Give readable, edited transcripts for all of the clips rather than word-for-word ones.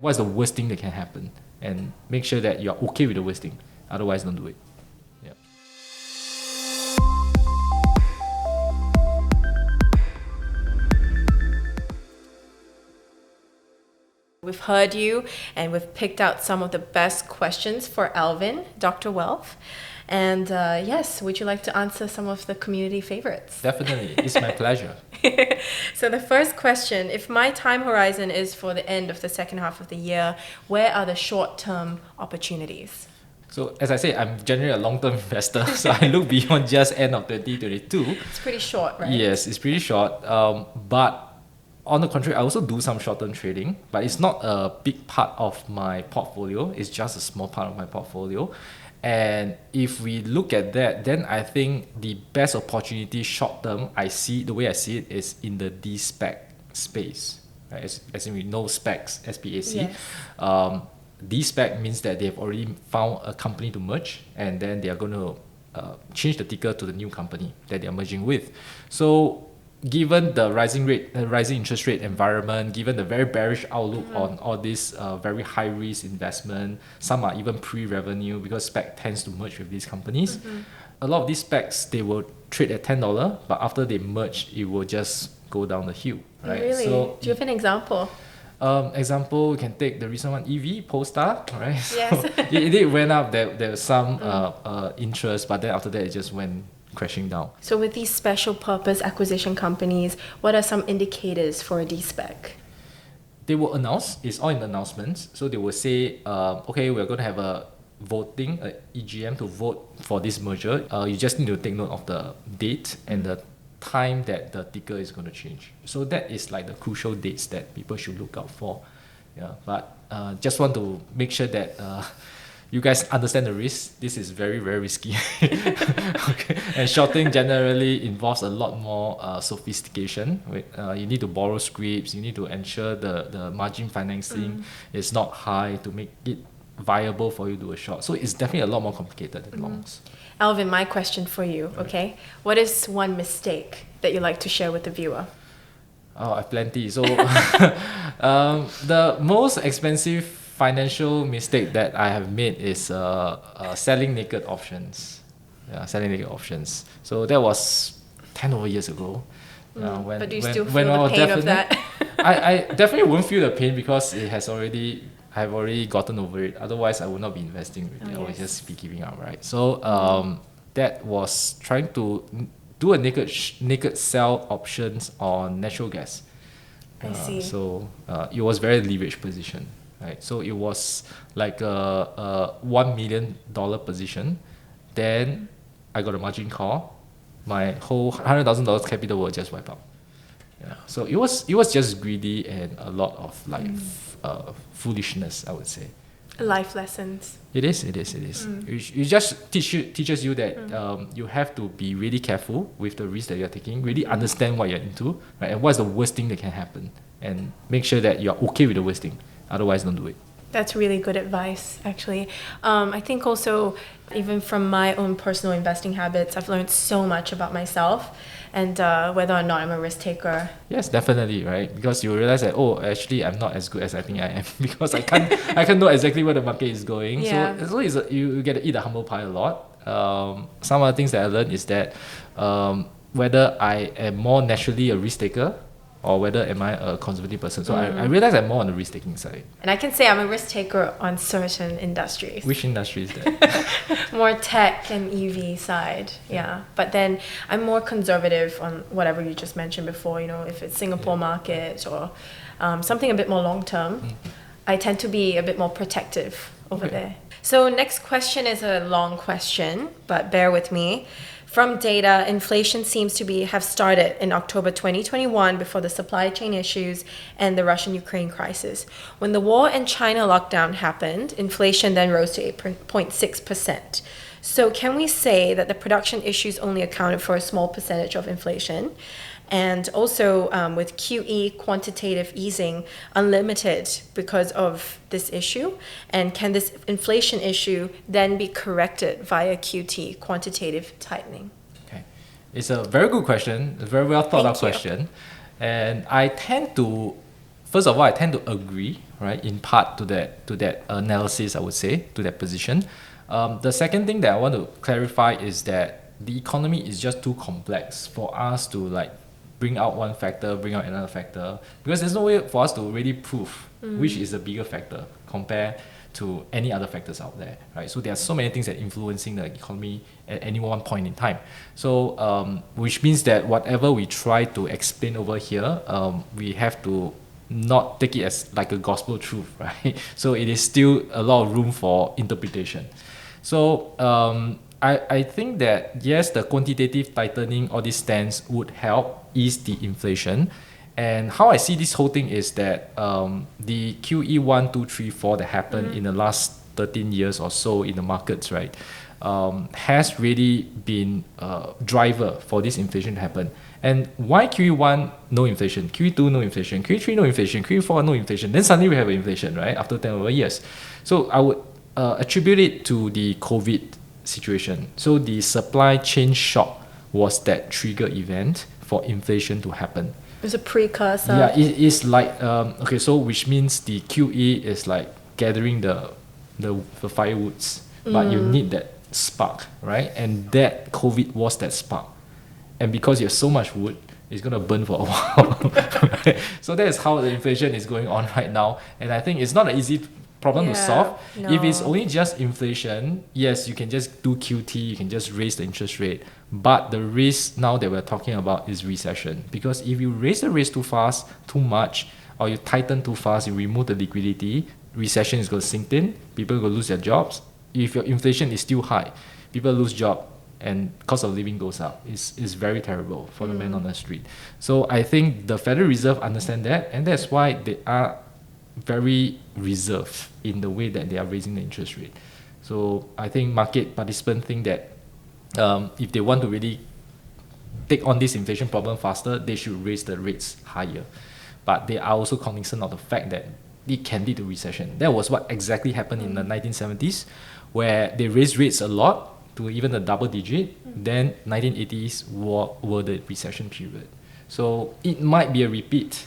What's the worst thing that can happen? And make sure that you're okay with the worst thing. Otherwise, don't do it. Yeah. We've heard you and we've picked out some of the best questions for Alvin, Dr. Wealth. And yes, would you like to answer some of the community favorites? Definitely. It's my pleasure. So the first question, if my time horizon is for the end of the second half of the year, where are the short-term opportunities? So as I say, I'm generally a long-term investor, so I look beyond just end of 2022. It's pretty short, right? Yes, it's pretty short. But on the contrary, I also do some short-term trading, but it's not a big part of my portfolio. It's just a small part of my portfolio. And if we look at that, then I think the best opportunity short-term, the way I see it is in the DSpec space. Right? As in we know specs, SPAC. Yes. DSpec means that they have already found a company to merge, and then they are going to change the ticker to the new company that they are merging with. So given the rising interest rate environment, given the very bearish outlook on all this very high risk investment, some are even pre-revenue because spec tends to merge with these companies. A lot of these specs, they will trade at $10, but after they merge, it will just go down the hill. Right? Really? So, do you have an example? Example, we can take the recent one, Polestar, right? Yes. So it went up, there was some interest, but then after that it just went crashing down. So with these special purpose acquisition companies, what are some indicators for a DSpec? They will announce, it's all in the announcements. So they will say, okay, we're going to have a voting, a EGM to vote for this merger. You just need to take note of the date and the time that the ticker is going to change. So that is like the crucial dates that people should look out for. Yeah, but just want to make sure that you guys understand the risk. This is very, very risky. Okay. And shorting generally involves a lot more sophistication. You need to borrow scripts. You need to ensure the margin financing is not high to make it viable for you to do a short. So it's definitely a lot more complicated than longs. Alvin, my question for you, okay? What is one mistake that you'd like to share with the viewer? Oh, I have plenty. So the most expensive financial mistake that I have made is selling naked options. Yeah, selling naked options. So that was 10 over years ago. But do you still feel the pain of that? I definitely won't feel the pain because I've already gotten over it. Otherwise, I would not be investing really. I would just be giving up, right? So that was trying to do a naked sell options on natural gas. I see. So it was very leveraged position, right? So it was like a $1 million position. Then I got a margin call. My whole $100,000 capital will just wipe out. Yeah. So it was just greedy and a lot of foolishness, I would say. Life lessons. It is. It just teaches you that you have to be really careful with the risk that you're taking, really understand what you're into, right? And what's the worst thing that can happen, and make sure that you're okay with the worst thing. Otherwise, don't do it. That's really good advice, actually. I think also, even from my own personal investing habits, I've learned so much about myself and whether or not I'm a risk taker. Yes, definitely, right? Because you realize that, actually, I'm not as good as I think I am because I can't know exactly where the market is going. Yeah. So you get to eat a humble pie a lot. Some of the things that I learned is that whether I am more naturally a risk taker or whether am I a conservative person. So I realize I'm more on the risk-taking side. And I can say I'm a risk taker on certain industries. Which industry is that? More tech and EV side, yeah. But then I'm more conservative on whatever you just mentioned before, if it's Singapore market or something a bit more long-term. I tend to be a bit more protective over there. So next question is a long question, but bear with me. From data, inflation seems to have started in October 2021 before the supply chain issues and the Russian-Ukraine crisis. When the war and China lockdown happened, inflation then rose to 8.6%. So can we say that the production issues only accounted for a small percentage of inflation? And also with QE, quantitative easing, unlimited because of this issue? And can this inflation issue then be corrected via QT, quantitative tightening? Okay. It's a very good question, a very well thought out question. And I tend to first of all, I tend to agree, right, in part to that analysis, I would say, to that position. The second thing that I want to clarify is that the economy is just too complex for us to like bring out one factor, bring out another factor, because there's no way for us to really prove which is the bigger factor compared to any other factors out there, right? So there are so many things that are influencing the economy at any one point in time. So which means that whatever we try to explain over here, we have to not take it as like a gospel truth, right? So it is still a lot of room for interpretation. So I think that yes, the quantitative tightening or this stance would help ease the inflation. And how I see this whole thing is that the QE 1, 2, 3, 4 that happened in the last 13 years or so in the markets, right, has really been a driver for this inflation to happen. And why QE1 no inflation, QE2 no inflation, QE3 no inflation, QE4 no inflation, then suddenly we have inflation, right, after 10 over years. So I would attribute it to the COVID situation. So the supply chain shock was that trigger event for inflation to happen. It's a precursor. Yeah, it is like okay, so which means the QE is like gathering the firewoods, but you need that spark, right? And that COVID was that spark. And because you have so much wood, it's gonna burn for a while. Right? So that is how the inflation is going on right now. And I think it's not an easy problem to solve. No. If it's only just inflation, yes, you can just do QT, you can just raise the interest rate. But the risk now that we're talking about is recession. Because if you raise the rates too fast, too much, or you tighten too fast, you remove the liquidity, recession is going to sink in, people are going to lose their jobs. If your inflation is still high, people lose job and cost of living goes up. It's very terrible for the man on the street. So I think the Federal Reserve understand that, and that's why they are very reserved in the way that they are raising the interest rate. So I think market participants think that if they want to really take on this inflation problem faster, they should raise the rates higher. But they are also cognizant of the fact that it can lead to recession. That was what exactly happened in the 1970s, where they raised rates a lot to even the double digit. Then 1980s were the recession period. So it might be a repeat.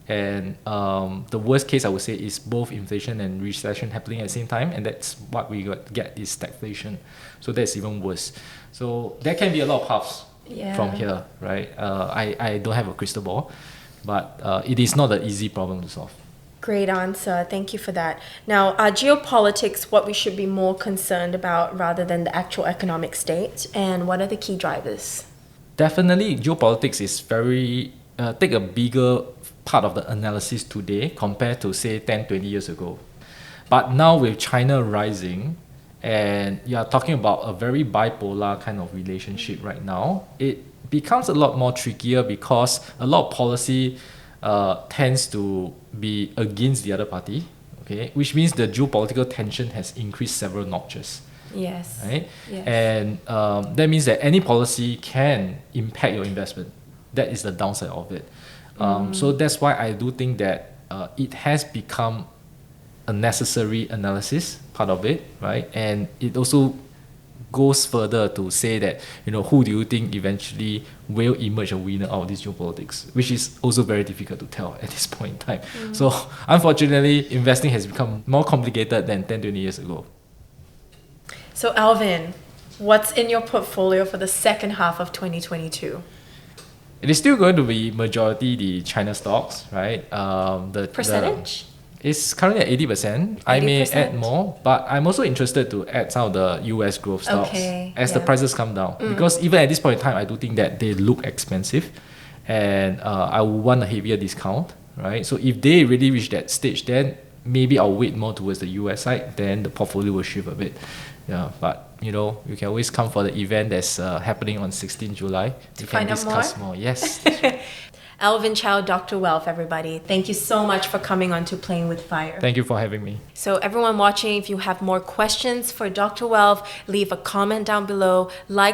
And the worst case, I would say, is both inflation and recession happening at the same time, and that's what we get is stagflation. So that's even worse. So there can be a lot of paths from here, right? I don't have a crystal ball, but it is not an easy problem to solve. Great answer. Thank you for that. Now, are geopolitics what we should be more concerned about rather than the actual economic state? And what are the key drivers? Definitely, geopolitics is very take a bigger part of the analysis today compared to say 10, 20 years ago. But now with China rising, and you are talking about a very bipolar kind of relationship right now, it becomes a lot more trickier because a lot of policy tends to be against the other party, okay, which means the geopolitical tension has increased several notches. Yes. Right? Yes. And that means that any policy can impact your investment. That is the downside of it. So that's why I do think that it has become a necessary analysis, part of it, right? And it also goes further to say that, who do you think eventually will emerge a winner out of this geopolitics, which is also very difficult to tell at this point in time. So unfortunately, investing has become more complicated than 10, 20 years ago. So Alvin, what's in your portfolio for the second half of 2022? It is still going to be majority the China stocks, right? The percentage? It's currently at 80%. I may add more, but I'm also interested to add some of the US growth stocks as the prices come down. Because even at this point in time, I do think that they look expensive, and I would want a heavier discount, right? So if they really reach that stage, then maybe I'll weight more towards the US side, then the portfolio will shift a bit. Yeah, but you can always come for the event that's happening on 16 July. To find out more? Yes. Alvin Chow, Dr. Wealth, everybody. Thank you so much for coming on to Playing with Fire. Thank you for having me. So everyone watching, if you have more questions for Dr. Wealth, leave a comment down below,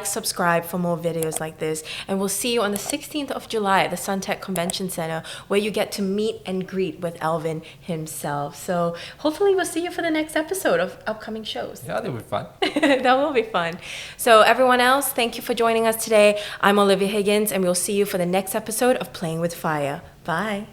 subscribe for more videos like this. And we'll see you on the 16th of July at the Suntec Convention Center, where you get to meet and greet with Alvin himself. So hopefully we'll see you for the next episode of upcoming shows. Yeah, that'll be fun. That will be fun. So everyone else, thank you for joining us today. I'm Olivia Higgins, and we'll see you for the next episode of Playing with Fire. Bye.